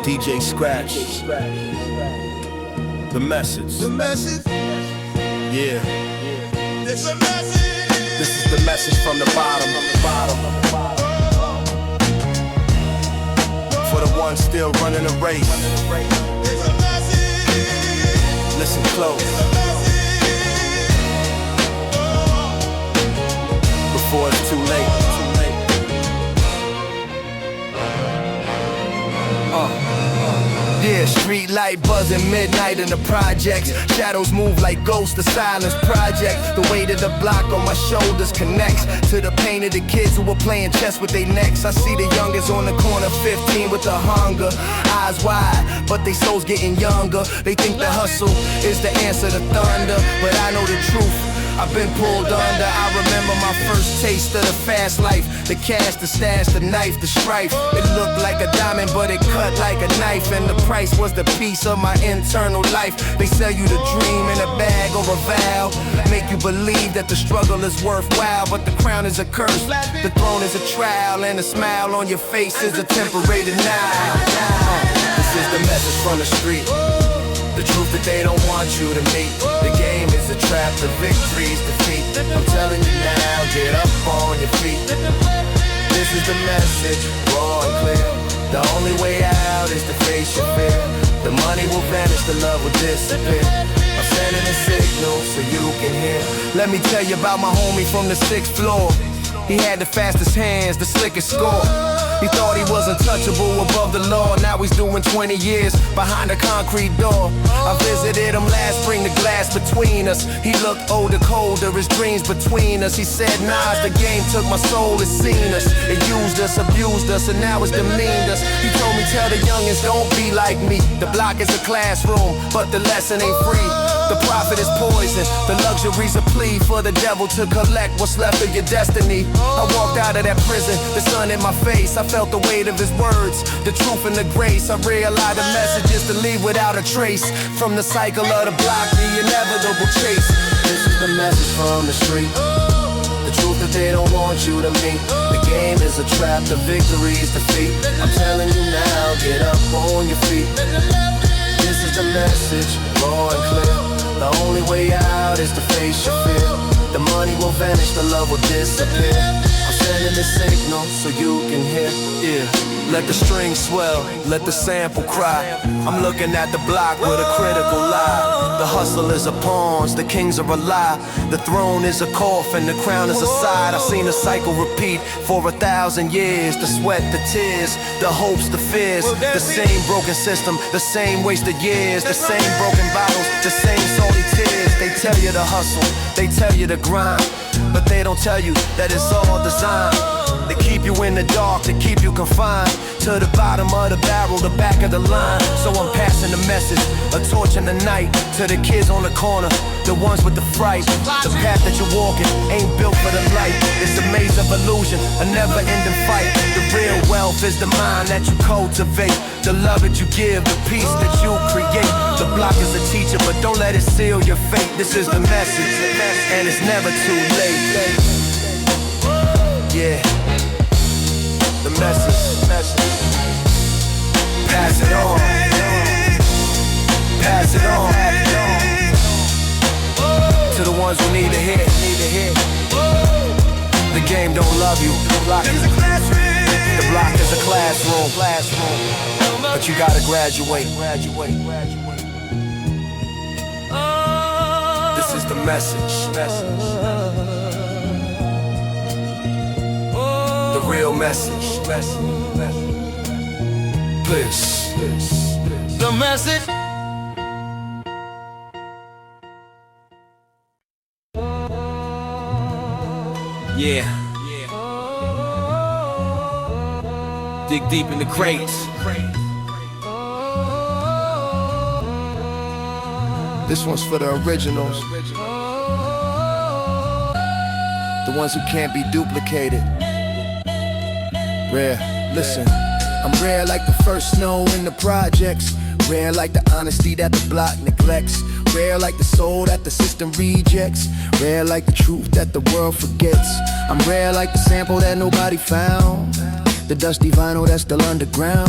DJ Scratch. The message. Yeah. It's a message. This is the message from the bottom. For the ones still running the race. It's a message. Listen close. Before it's too late. Yeah, street light buzzing, midnight in the projects. Shadows move like ghosts, the silence project. The weight of the block on my shoulders connects to the pain of the kids who were playing chess with their necks. I see the youngest on the corner, 15 with the hunger. Eyes wide, but they souls getting younger. They think the hustle is the answer to thunder, but I know the truth. I've been pulled under. I remember my first taste of the fast life. The cash, the stash, the knife, the strife. It looked like a diamond, but it cut like a knife. And the price was the piece of my internal life. They sell you the dream in a bag or a vow, make you believe that the struggle is worthwhile. But the crown is a curse, the throne is a trial, and the smile on your face is a temporary denial. This is the message from the street. The truth that they don't want you to meet. The game is a trap, the victory's defeat. I'm telling you now, get up on your feet. This is the message, raw and clear. The only way out is to face your fear. The money will vanish, the love will disappear. I'm sending a signal so you can hear. Let me tell you about my homie from the 6th floor. He had the fastest hands, the slickest score. He thought he was untouchable above the law. Now he's doing 20 years behind a concrete door. I visited him last spring, the glass between us. He looked older, colder, his dreams between us. He said, Nas, the game took my soul, it's seen us. It used us, abused us, and now it's demeaned us. He told me, tell the youngins, don't be like me. The block is a classroom, but the lesson ain't free. The profit is poison, the luxury's a plea for the devil to collect what's left of your destiny. I walked out of that prison, the sun in my face. I felt the weight of his words, the truth and the grace. I realized the message is to leave without a trace. From the cycle of the block, the inevitable chase. This is the message from the street. The truth that they don't want you to meet. The game is a trap, the victory's defeat. I'm telling you now, get up on your feet. This is the message, raw and clear. The only way out is to face your fear. The money will vanish, the love will disappear. I'm sending a signal so you can hear. Yeah. Let the string swell, let the sample cry. I'm looking at the block with a critical lie. The hustle is a pawns, the kings are a lie. The throne is a coffin, the crown is a side. I've seen the cycle repeat for 1,000 years. The sweat, the tears, the hopes, the fears. The same broken system, the same wasted years. The same broken bottles, the same salty tears. They tell you to hustle, they tell you to grind, but they don't tell you that it's all designed. They keep you in the dark, they keep you confined to the bottom of the barrel, the back of the line. So I'm passing the message, a torch in the night, to the kids on the corner, the ones with the fright. The path that you're walking ain't built for the light. It's a maze of illusion, a never-ending fight. The real wealth is the mind that you cultivate, the love that you give, the peace that you create. The block is a teacher, but don't let it seal your fate. This is the message, and it's never too late. Yeah. The message. Pass it on. Pass it on. To the ones who need to hear. The game don't love you. The block is a classroom. But you gotta graduate. This is the message. The real message. Please. The message. Yeah. Dig deep in the crates. This one's for the originals, the ones who can't be duplicated. Rare, listen, I'm rare like the first snow in the projects. Rare like the honesty that the block neglects. Rare like the soul that the system rejects. Rare like the truth that the world forgets. I'm rare like the sample that nobody found. The dusty vinyl that's still underground,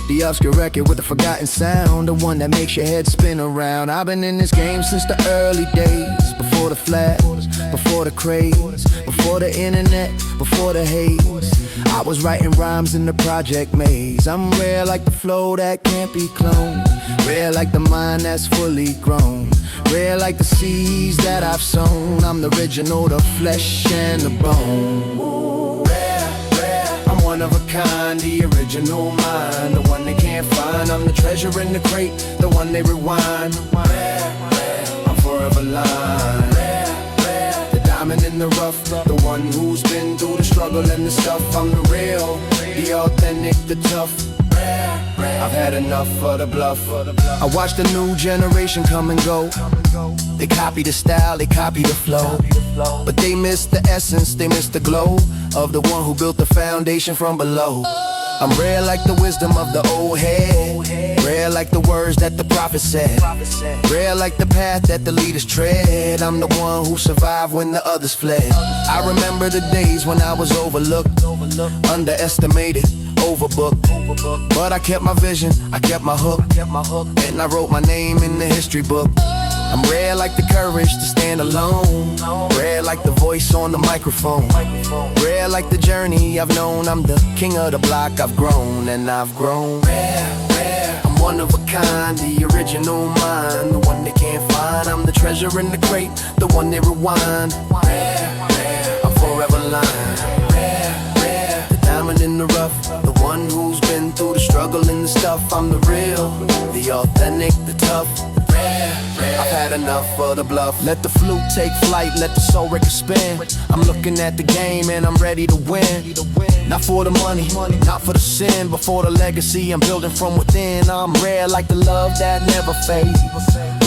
the obscure record with a forgotten sound, the one that makes your head spin around. I've been in this game since the early days, before the flash, before the craze, before the internet, before the haze. I was writing rhymes in the project maze. I'm rare like the flow that can't be cloned, rare like the mind that's fully grown, rare like the seeds that I've sown. I'm the original, the flesh and the bone. Rare, I'm one of a kind, the original mind, the one they can't find. I'm the treasure in the crate, the one they rewind. I'm forever lying. The diamond in the rough, the one who's been through the struggle and the stuff. I'm the real, the authentic, the tough. I've had enough of the bluff. I watch the new generation come and go. They copy the style, they copy the flow, but they miss the essence, they miss the glow of the one who built the foundation from below. I'm rare like the wisdom of the old head, rare like the words that the prophet said, rare like the path that the leaders tread. I'm the one who survived when the others fled. I remember the days when I was overlooked, underestimated, overbooked, but I kept my vision, I kept my hook, and I wrote my name in the history book. I'm rare like the courage to stand alone, rare like the voice on the microphone, rare like the journey I've known. I'm the king of the block, I've grown and I've grown. Rare, I'm one of a kind, the original mind, the one they can't find. I'm the treasure in the crate, the one they rewind. Rare, I'm forever lying. Rare, the diamond in the rough, the one who's been through the struggle and the stuff. I'm the real, the authentic, the tough. I've had enough of the bluff. Let the flute take flight, let the soul record spin. I'm looking at the game and I'm ready to win. Not for the money, not for the sin, but for the legacy I'm building from within. I'm rare like the love that never fades,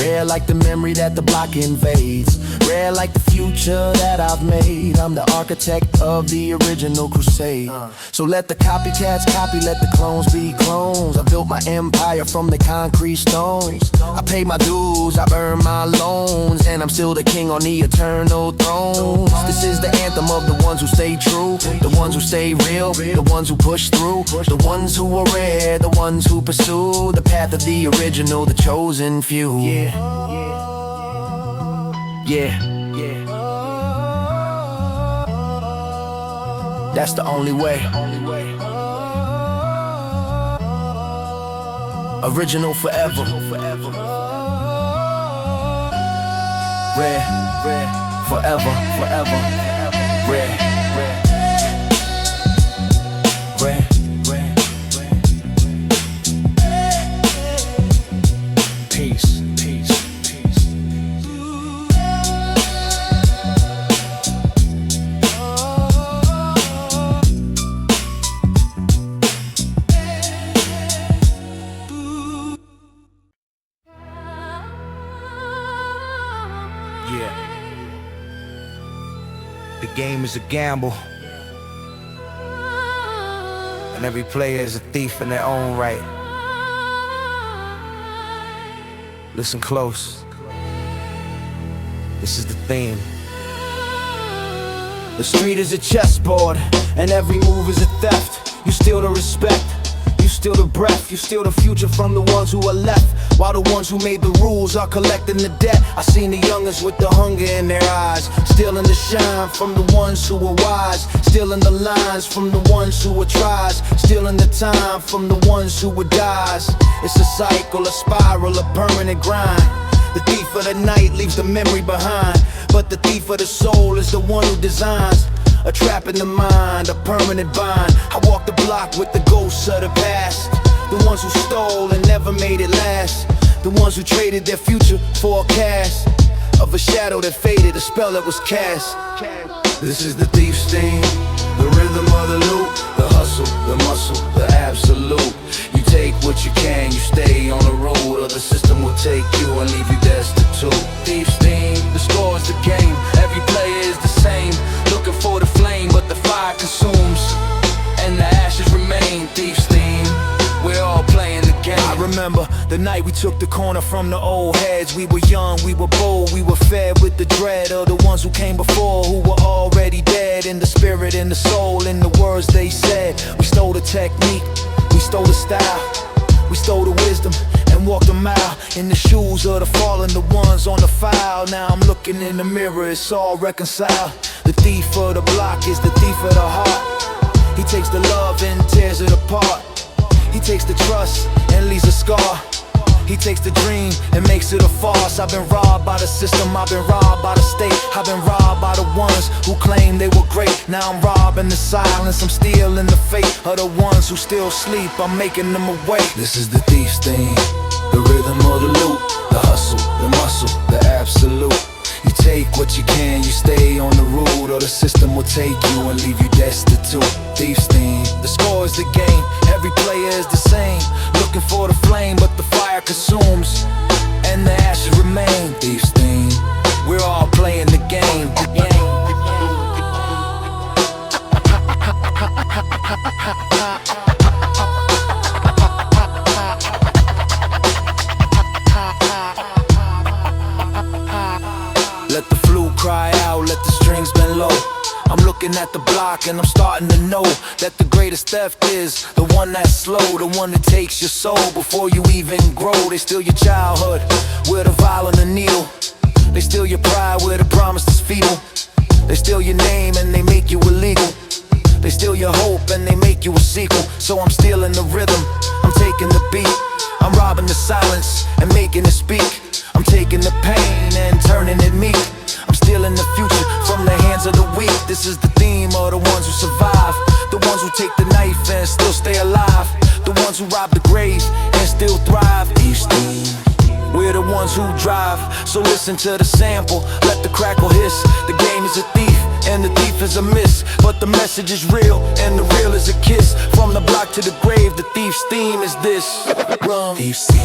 rare like the memory that the block invades, rare like the future that I've made. I'm the architect of the original crusade. So let the copycats copy, let the clones be clones. I built my empire from the concrete stones. I paid my dues, I've earned my loans, and I'm still the king on the eternal throne. This is the anthem of the ones who stay true, the ones who stay real, the ones who push through, the ones who are rare, the ones who pursue the path of the original, the chosen few. Yeah. That's the only way. Original forever. Rare, forever, rare, peace. The game is a gamble, and every player is a thief in their own right. Listen close. This is the theme. The street is a chessboard, and every move is a theft. You steal the respect, you steal the breath, you steal the future from the ones who are left, while the ones who made the rules are collecting the debt. I seen the youngins with the hunger in their eyes, stealing the shine from the ones who were wise, stealing the lines from the ones who were tries, stealing the time from the ones who were dies. It's a cycle, a spiral, a permanent grind. The thief of the night leaves the memory behind, but the thief of the soul is the one who designs a trap in the mind, a permanent bind. I walk the block with the ghosts of the past, the ones who stole and never made it last, the ones who traded their future for a cash of a shadow that faded, a spell that was cast. This is the thief's theme, the rhythm of the loop, the hustle, the muscle, the absolute. You take what you can, you stay on the road, or the system will take you and leave you destitute. Thief's theme, the score is the game, every player is the same, looking for the flame, but the fire consumes, and the ashes remain. Thief's theme, we're all playing the game. remember the night we took the corner from the old heads. We were young, we were bold, we were fed with the dread of the ones who came before, who were already dead. In the spirit, in the soul, in the words they said. We stole the technique, we stole the style, we stole the wisdom and walked a mile in the shoes of the fallen, the ones on the file. Now I'm looking in the mirror, it's all reconciled. The thief of the block is the thief of the heart. He takes the love and tears it apart. He takes the trust and leaves a scar. He takes the dream and makes it a farce. I've been robbed by the system, I've been robbed by the state. I've been robbed by the ones who claim they were great. Now I'm robbing the silence, I'm stealing the fate of the ones who still sleep, I'm making them awake. This is the thief's theme, the rhythm of the loop, the hustle, the muscle, the absolute. You take what you can, you stay on the route, or the system will take you and leave you destitute. Thief's theme, the score is the game, every player is the same. Looking for the flame, but the fire consumes, and the ashes remain. Thief's theme, we're all playing the game. Let the flute cry out, let the strings bend low. I'm looking at the block and I'm starting to know that the greatest theft is the one that's slow, the one that takes your soul before you even grow. They steal your childhood with a vial and a needle. They steal your pride with a promise that's feeble. They steal your name and they make you illegal. They steal your hope and they make you a sequel. So I'm stealing the rhythm, I'm taking the beat. I'm robbing the silence and making it speak. I'm taking the pain and turning it meek. I'm stealing the future from the hands of the weak. This is the theme of the ones who survive, the ones who take the knife and still stay alive, the ones who rob the grave and still thrive. East Coast, we're the ones who drive. So listen to the sample, let the crackle hiss. The game is a thief and the thief is a miss, but the message is real and the real is a kiss. From the block to the grave, the thief's theme is this. Rum. Thief's theme.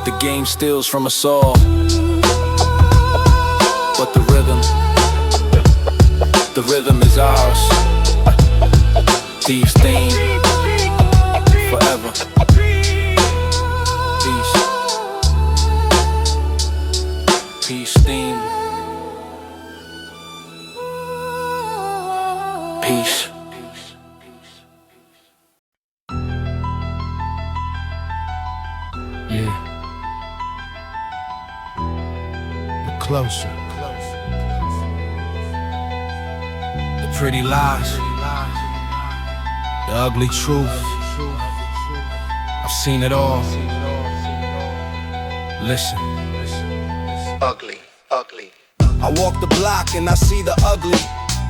The game steals from us all, but the rhythm is ours. Thieves' theme, forever. Peace theme. Peace. Yeah. Closer. The pretty lies, the ugly truth. I've seen it all. Listen. Ugly, ugly. I walk the block and I see the ugly,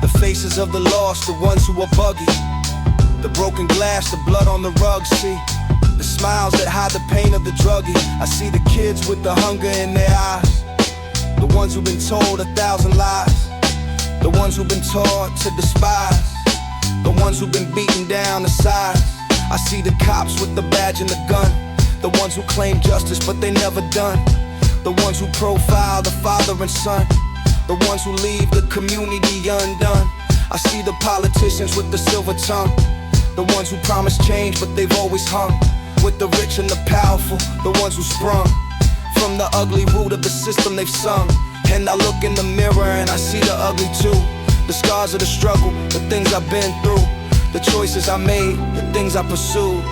the faces of the lost, the ones who are buggy, the broken glass, the blood on the rug. See the smiles that hide the pain of the druggie. I see the kids with the hunger in their eyes, the ones who've been told 1,000 lies, the ones who've been taught to despise, the ones who've been beaten down to size. I see the cops with the badge and the gun, the ones who claim justice but they never done, the ones who profile the father and son, the ones who leave the community undone. I see the politicians with the silver tongue, the ones who promise change but they've always hung with the rich and the powerful, the ones who sprung from the ugly root of the system they've sung. And I look in the mirror and I see the ugly too, the scars of the struggle, the things I've been through, the choices I made, the things I pursued,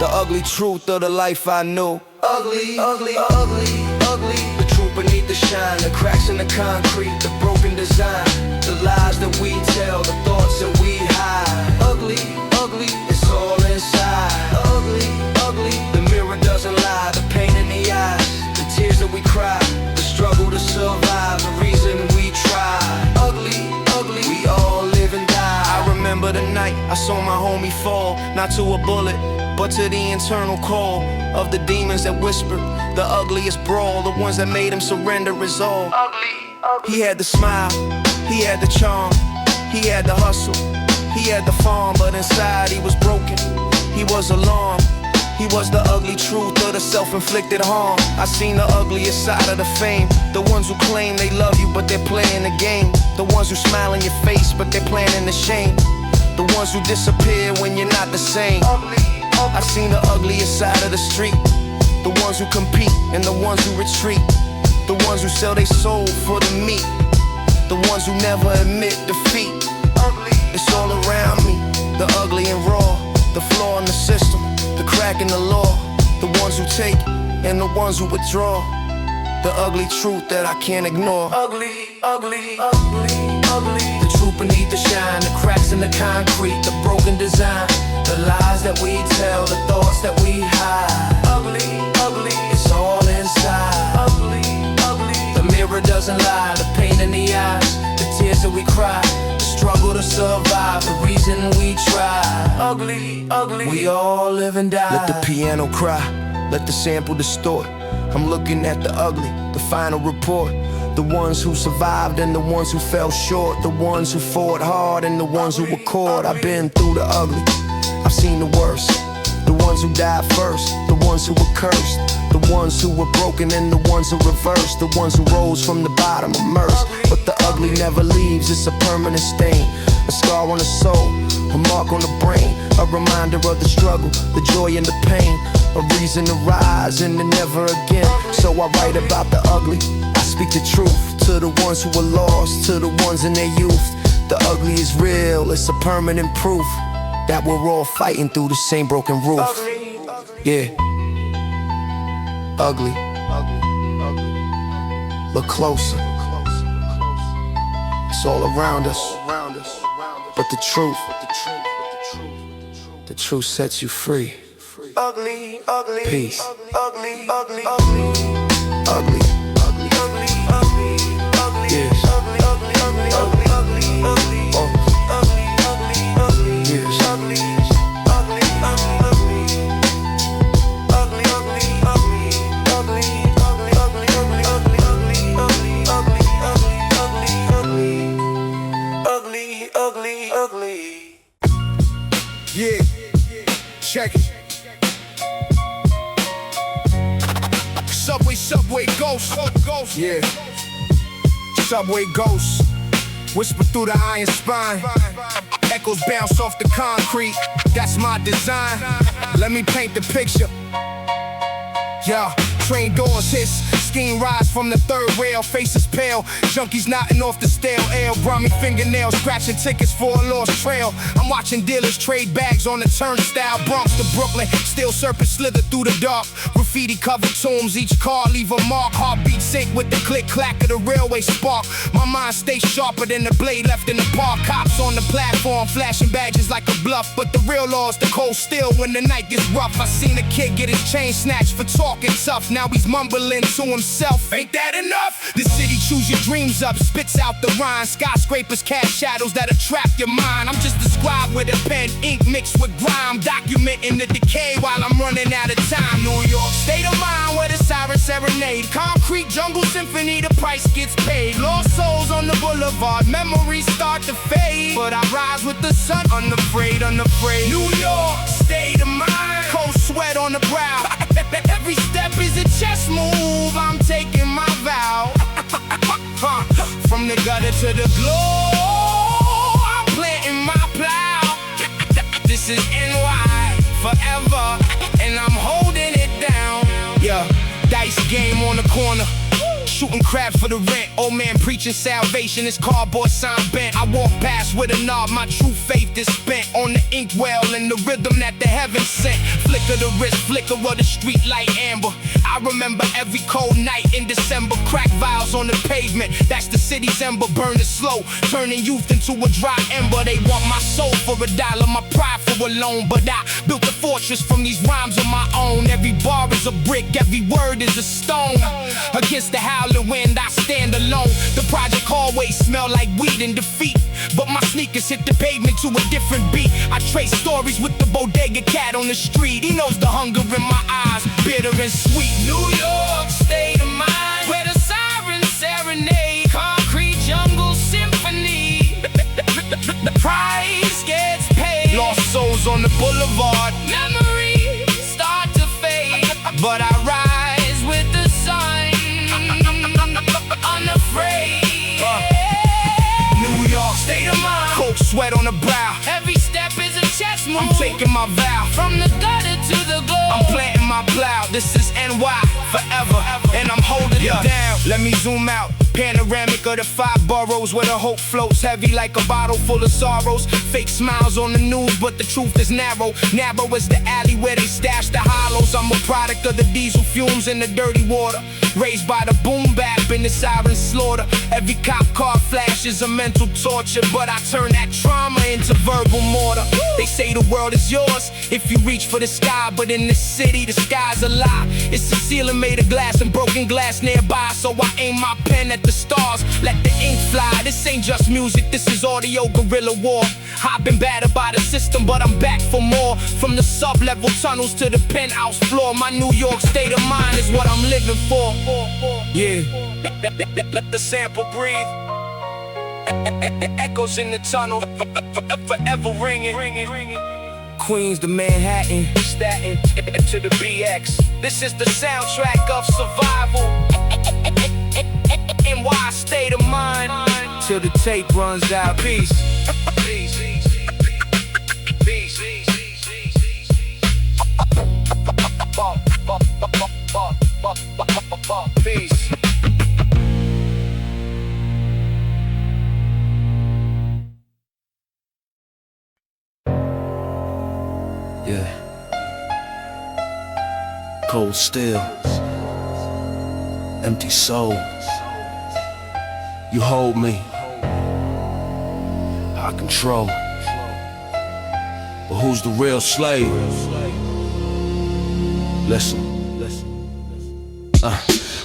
the ugly truth of the life I knew. Ugly, ugly, ugly, ugly. The truth beneath the shine, the cracks in the concrete, the broken design, the lies that we tell, the thoughts that we hide. Ugly, ugly, it's all inside. Ugly, ugly, the mirror doesn't lie, the pain in the eyes, the tears that we cry, the struggle to survive, the reason we try. Ugly, ugly, we all live and die. I remember the night I saw my homie fall, not to a bullet, but to the internal call of the demons that whispered the ugliest brawl, the ones that made him surrender his all. Ugly, ugly. He had the smile, he had the charm, he had the hustle, He had the farm, but inside he was broken. He was alarmed. He was the ugly truth of the self-inflicted harm. I seen the ugliest side of the fame. The ones who claim they love you, but they're playing the game. The ones who smile in your face, but they're planning the shame. The ones who disappear when you're not the same. I seen the ugliest side of the street. The ones who compete and the ones who retreat. The ones who sell their soul for the meat. The ones who never admit defeat. It's all around me, the ugly and raw. The flaw in the system, the crack in the law. The ones who take and the ones who withdraw. The ugly truth that I can't ignore. Ugly, ugly, ugly, ugly. The truth beneath the shine, the cracks in the concrete, the broken design, the lies that we tell, the thoughts that we hide. Ugly, ugly, it's all inside. Ugly, ugly. The mirror doesn't lie, the pain in the eyes, the tears that we cry, the struggle to survive, the reason we try. Ugly, ugly, we all live and die. Let the piano cry, let the sample distort. I'm looking at the ugly, the final report. The ones who survived and the ones who fell short. The ones who fought hard and the ones who were caught. I've been through the ugly, I've seen the worst. The ones who died first, the ones who were cursed. The ones who were broken and the ones who reversed. The ones who rose from the bottom immersed. But the ugly never leaves, it's a permanent stain. A scar on the soul, a mark on the brain. A reminder of the struggle, the joy and the pain. A reason to rise and to never again. So I write about the ugly, I speak the truth to the ones who were lost, to the ones in their youth. The ugly is real, it's a permanent proof that we're all fighting through the same broken roof. Yeah, ugly. Look closer, it's all around us. But the truth sets you free. Ugly, ugly, peace. Ugly, ugly, ugly, ugly, ugly, ugly, ugly, ugly, yes. Ugly, ugly, ugly, ugly, ugly, ugly, ugly, ugly, ugly, yes. Ugly, ugly, ugly, ugly, ugly, ugly, ugly, ugly, ugly, ugly, ugly, ugly, ugly, ugly, ugly, ugly. Yeah, check it. Subway ghost, yeah. Subway ghost, whisper through the iron spine. Echoes bounce off the concrete, that's my design. Let me paint the picture. Yeah, train doors hiss, scheme rise from the third rail. Faces pale, junkies knocking off the stale ale. Grimy fingernails, scratching tickets for a lost trail. I'm watching dealers trade bags on the turnstile. Bronx to Brooklyn, steel serpents slither through the dark. Graffiti covered tombs, each car leave a mark. Heartbeat sync with the click clack of the railway spark. My mind stays sharper than the blade left in the park. Cops on the platform flashing badges like a bluff, but the real law is the cold steel when the night gets rough. I seen a kid get his chain snatched for talking tough. Now he's mumbling to himself, ain't that enough? The city chews your dreams up, spits out the rhyme. Skyscrapers cast shadows that'll trap your mind. I'm just a scribe with a pen, ink mixed with grime, documenting the decay while I'm running out of time. New York, state of mind where the sirens serenade. Concrete jungle symphony, the price gets paid. Lost souls on the boulevard, memories start to fade. But I rise with the sun, unafraid, unafraid. New York, state of mind, cold sweat on the brow. Every step is a chess move, I'm taking my vow. From the gutter to the glow, I'm planting my plow. This is NY forever, and I'm holding it down. Yeah, dice game on the corner, shooting crabs for the rent. Old man preaching salvation, his cardboard sign bent. I walk past with a nod, my true faith is spent on the inkwell and the rhythm that the heavens sent. Flicker the wrist, flicker of the street light amber. I remember every cold night in December. Crack vials on the pavement, that's the city's ember. Burning slow, turning youth into a dry ember. They want my soul for $1, my pride for a loan. But I built a fortress from these rhymes on my own. Every bar is a brick, every word is a stone. Against the howling wind, I stand alone. The project hallways smell like weed and defeat, but my sneakers hit the pavement to a different beat. I trace stories with the bodega cat on the street. He knows the hunger in my eyes, bitter and sweet. New York, state of mind, where the sirens serenade. Concrete jungle symphony, the price gets souls on the boulevard. Memories start to fade, But I rise with the sun, unafraid. New York, State of mind. cold sweat on the brow. Every step is a chess move. I'm taking my vow. From the gutter to the glow. I'm planting my plow. This is NY forever, and I'm holding it down. Let me zoom out. Panoramic of the 5 boroughs where the hope floats heavy like a bottle full of sorrows. Fake smiles on the news, but the truth is narrow. Narrow is the alley where they stash the hollows. I'm a product of the diesel fumes and the dirty water. Raised by the boom bap and the siren slaughter. Every cop car flash is a mental torture, but I turn that trauma into verbal mortar. They say the world is yours if you reach for the sky, but in this city the sky's a lie. It's a ceiling made of glass and broken glass nearby, so I aim my pen at the stars, let the ink fly. This ain't just music, this is audio guerrilla war. I've been battered by the system, but I'm back for more. From the sub-level tunnels to the penthouse floor, my New York state of mind is what I'm living for. Yeah, let the sample breathe. Echoes in the tunnel, forever ringing. Queens to Manhattan, Staten to the BX. This is the soundtrack of survival. NY state of mind till the tape runs out. Peace. Peace. Peace. Yeah. Cold steel. Empty soul. You hold me. I control. But who's the real slave? Listen.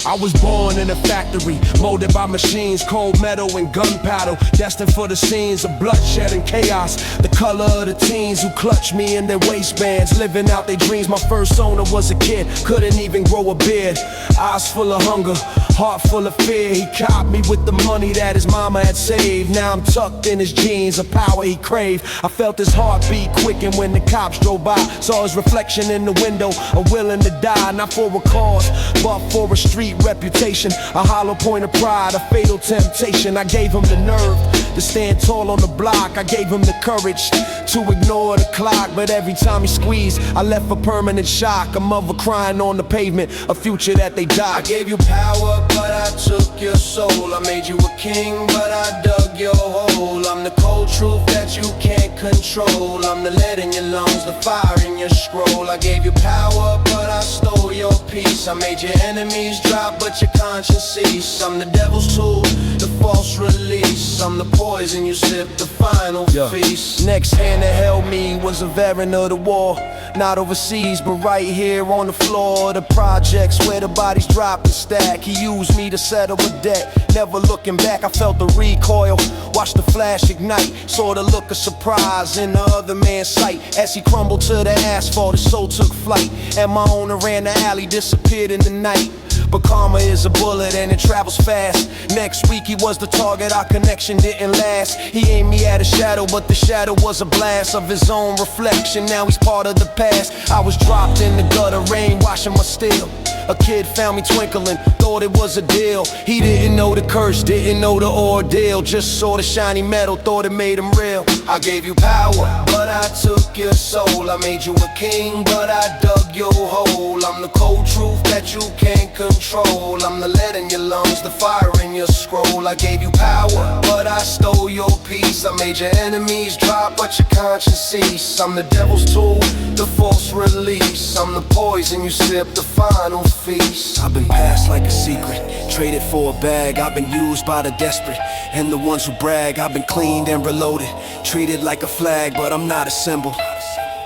I was born in a factory, molded by machines, cold metal and gunpowder, destined for the scenes of bloodshed and chaos. The color of the teens who clutched me in their waistbands, living out their dreams. My first owner was a kid, couldn't even grow a beard. Eyes full of hunger, heart full of fear. He copped me with the money that his mama had saved. Now I'm tucked in his jeans, a power he craved. I felt his heartbeat quicken when the cops drove by. Saw his reflection in the window, a willing to die. Not for a cause, but for a street reputation. A hollow point of pride, a fatal temptation. I gave him the nerve to stand tall on the block. I gave him the courage to ignore the clock. But every time he squeezed, I left a permanent shock. A mother crying on the pavement, a future that they died. I gave you power, but I took your soul. I made you a king, but I dug your hole. I'm the cold truth that you can't control. I'm the lead in your lungs, the fire in your scroll. I gave you power, but I stole your peace. I made your enemies drop, but your conscience cease. I'm the devil's tool, the false release. I'm the poison you sip, the final feast. Next hand that held me was a veteran of the war. Not overseas, but right here on the floor. The projects where the bodies drop and stack. He used me to settle a debt. Never looking back, I felt the recoil. Watched the flash ignite. Saw the look of surprise in the other man's sight. As he crumbled to the asphalt, his soul took flight. And my owner ran the alley, disappeared in the night. But karma is a bullet and it travels fast. Next week he was the target, our connection didn't last. He aimed me at a shadow, but the shadow was a blast of his own reflection. Now he's part of the past. I was dropped in the gutter, rain washing my steel. A kid found me twinkling, thought it was a deal. He didn't know the curse, didn't know the ordeal. Just saw the shiny metal, thought it made him real. I gave you power, but I took your soul. I made you a king, but I dug your hole. I'm the cold truth that you can't control. I'm the lead in your lungs, the fire in your scroll. I gave you power, but I stole your peace. I made your enemies drop, but your conscience cease. I'm the devil's tool, the false release. I'm the poison you sip, the final feast. I've been passed like a secret, traded for a bag. I've been used by the desperate and the ones who brag. I've been cleaned and reloaded, treated like a flag, but I'm not a symbol.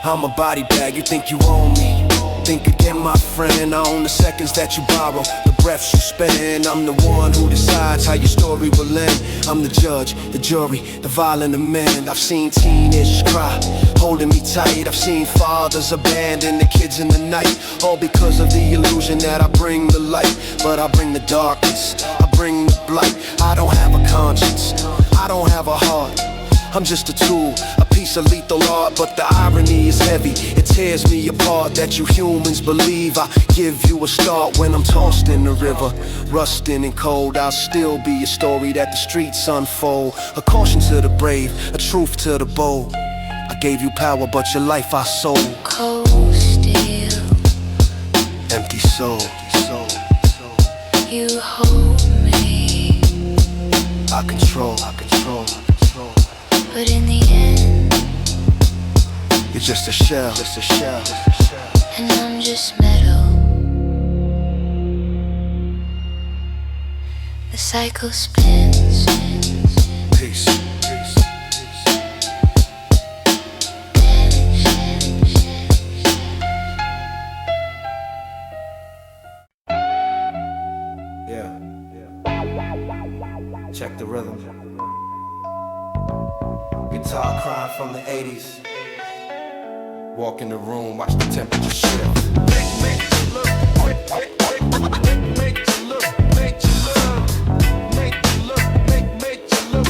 I'm a body bag, you think you own me. Think again, my friend, I own the seconds that you borrow, the breaths you spend. I'm the one who decides how your story will end. I'm the judge, the jury, the violent amend. I've seen teenagers cry, holding me tight. I've seen fathers abandon the kids in the night, all because of the illusion that I bring the light. But I bring the darkness, I bring the blight. I don't have a conscience, I don't have a heart. I'm just a tool, a piece of lethal art, but the irony is heavy. It tears me apart that you humans believe I give you a start when I'm tossed in the river. Rusting and cold, I'll still be a story that the streets unfold. A caution to the brave, a truth to the bold. I gave you power, but your life I sold. Cold steel, Empty soul. you hold me, I control. but in the end, You're just a shell. and I'm just metal. The cycle spins. Peace. Yeah. Check the rhythm. Guitar crying from the 80s. Walk in the room, watch the temperature shift. Make you look, make you look,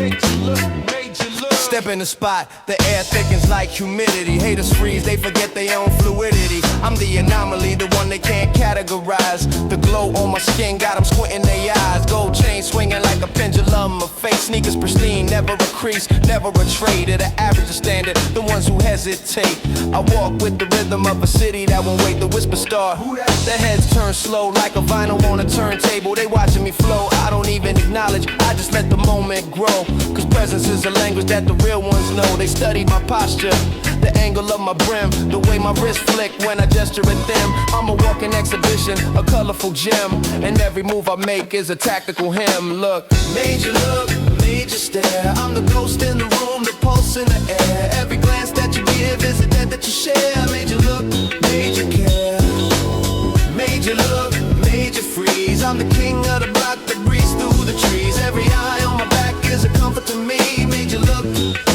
make you look, make you look. Step in the spot, the air thickens like humidity. Haters freeze, they forget their own fluidity. I'm the anomaly, the one they can't categorize. The glow on my skin got them squinting their eyes. Gold chain swinging like a pendulum. My face sneakers pristine, never a crease, never a trade. At an average standard, the ones who hesitate. I walk with the rhythm of a city that won't wait. The whisper star, their heads turn slow like a vinyl on a turntable. They watching me flow, I don't even acknowledge, I just let the moment grow. Cause presence is a language that the real ones know. They study my posture, the angle of my brim, the way my wrist flick when I gesture at them. I'm a walking exhibition, a colorful gem, and every move I make is a tactical hymn. Look, made you look, made you stare. I'm the ghost in the room, the pulse in the air. Every glance that you give is a debt that you share. Made you look, made you care. Made you look, made you freeze. I'm the king of the block that breathes through the trees. Every eye on my back is a comfort to me. Made you look,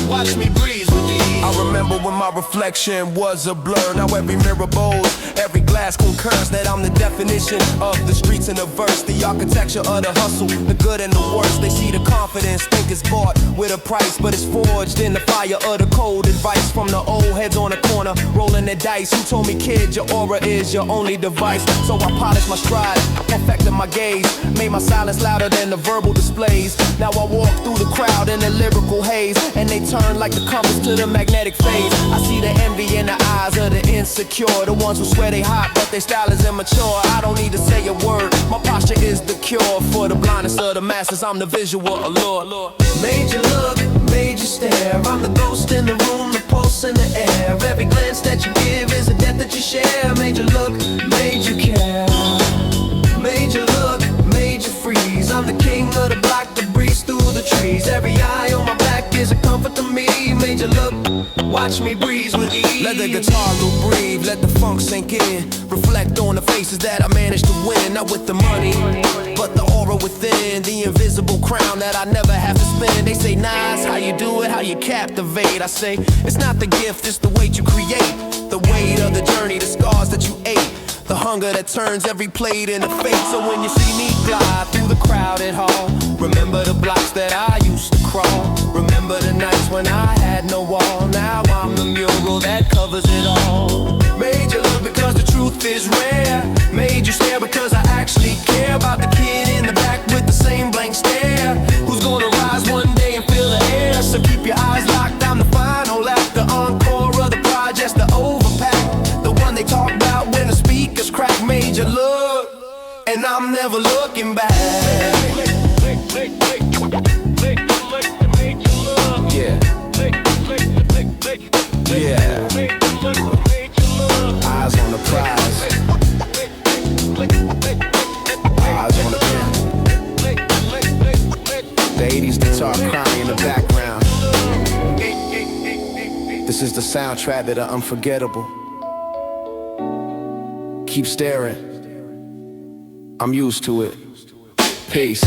watch me breeze with ease. I remember when my reflection was a blur. Now every mirror bows, every glass concurs that I'm the definition of the streets in a verse. The architecture of the hustle, the good and the worst. They see the confidence, think it's bought with a price, but it's forged in the fire of the cold advice from the old heads on the corner, rolling the dice. Who told me, kid, your aura is your only device? So I polished my stride, perfected my gaze, made my silence louder than the verbal displays. Now I walk through the crowd in a lyrical haze, and they turn like the compass to the magnetic phase. I see the envy in the eyes of the insecure, the ones who swear they hot but their style is immature. I don't need to say a word, my posture is the cure for the blindness of the masses. I'm the visual allure. Made you look, made you stare. I'm the ghost in the room, the pulse in the air. Every glance that you give is a debt that you share. Made you look, made you care. Made you look, made you freeze. I'm the king of the block that breathes through the trees. Every eye on my back is a comfort to me. Made you look, watch me breeze with ease. Let the guitar loop breathe, let the funk sink in. Reflect on the faces that I managed to win. Not with the money, but the aura within. The invisible crown that I never have to spin. They say, nah, it's how you do it, how you captivate. I say, it's not the gift, it's the weight you create. The weight of the journey, the scars that you ate. The hunger that turns every plate into fate. So when you see me glide through the crowded hall, remember the blocks that I used to crawl. Remember the nights when I had no wall. Now I'm the mural that covers it all. Made you look because the truth is rare. Made you stare because I actually care about the kid in the back with the same blank stare. Who's gonna rise one day and fill the air? So keep your eyes locked, I'm the final act, the encore of the projects, the overpack, the one they talk about when the speakers crack. Made you look, and I'm never looking back. Yeah. Yeah. Eyes on the prize. Eyes on the pen. The 80s guitar crying in the background. This is the soundtrack that are unforgettable. Keep staring. I'm used to it. Peace.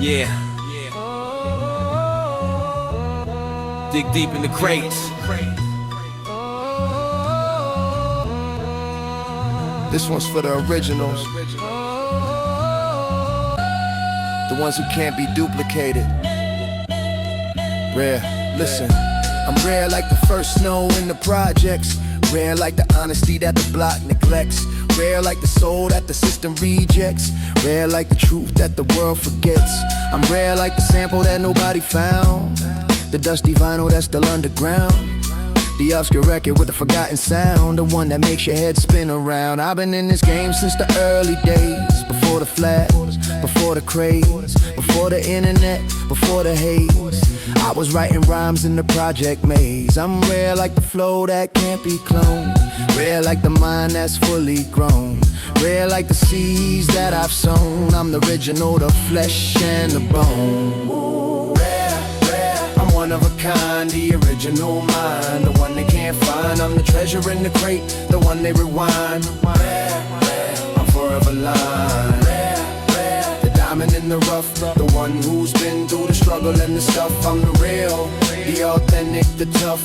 Yeah. dig deep in the crates. This one's for the originals, the ones who can't be duplicated. Rare, listen. I'm rare like the first snow in the projects. Rare like the honesty that the block neglects. Rare like the soul that the system rejects. Rare like the truth that the world forgets. I'm rare like the sample that nobody found. The dusty vinyl that's still underground. The obscure record with the forgotten sound. The one that makes your head spin around. I've been in this game since the early days. Before the flash, before the craze, before the internet, before the haze. I was writing rhymes in the project maze. I'm rare like the flow that can't be cloned. Rare like the mind that's fully grown. Rare like the seeds that I've sown. I'm the original, the flesh and the bone. Rare, rare, I'm one of a kind, the original mind. The one they can't find, I'm the treasure in the crate, the one they rewind. Rare, rare, I'm forever lying. The diamond in the rough, the one who's been through the struggle and the stuff. I'm the real, the authentic, the tough.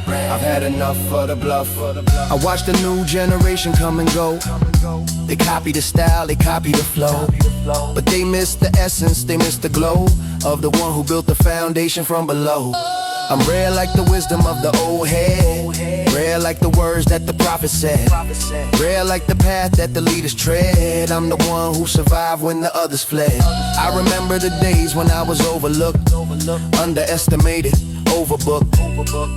I've had enough of the bluff. I watch the new generation come and go. They copy the style, they copy the flow, but they miss the essence, they miss the glow of the one who built the foundation from below. I'm rare like the wisdom of the old head. Rare like the words that the prophet said. Rare like the path that the leaders tread. I'm the one who survived when the others fled. I remember the days when I was overlooked, underestimated, overbooked.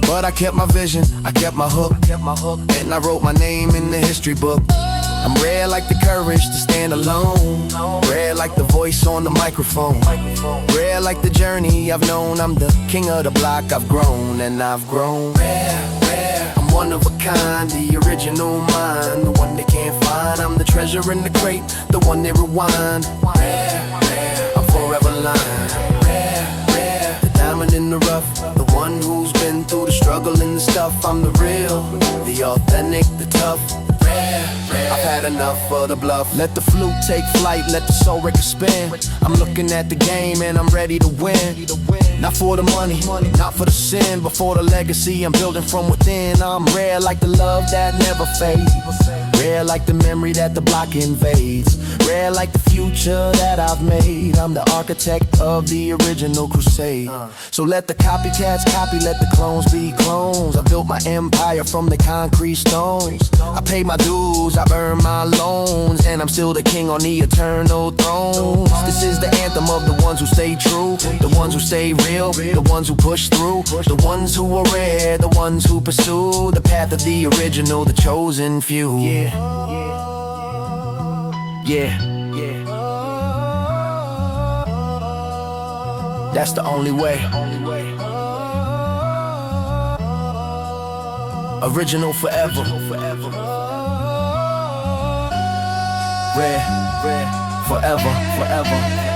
But I kept my vision, I kept my hook, and I wrote my name in the history book. I'm rare like the courage to stand alone. Rare like the voice on the microphone. Rare like the journey I've known. I'm the king of the block, I've grown and I've grown. Rare, I'm one of a kind, the original mind. The one they can't find, I'm the treasure in the crate, the one they rewind. Rare, I'm forever lying. Rare, the diamond in the rough, the one who's been through the struggle and the stuff. I'm the real, the authentic, the tough. I've had enough of the bluff. Let the flute take flight, let the soul record spin. I'm looking at the game and I'm ready to win. Not for the money, not for the sin, but for the legacy I'm building from within. I'm rare like the love that never fades. Rare like the memory that the block invades. Rare like the future that I've made. I'm the architect of the original crusade. So let the copycats copy, let the clones be clones. I built my empire from the concrete stones. I paid my dues, I earned my loans, and I'm still the king on the eternal throne. This is the anthem of the ones who stay true, the ones who stay real, the ones who push through, the ones who are rare, the ones who pursue the path of the original, the chosen few. Yeah. That's the only way. Original forever. Rare, forever.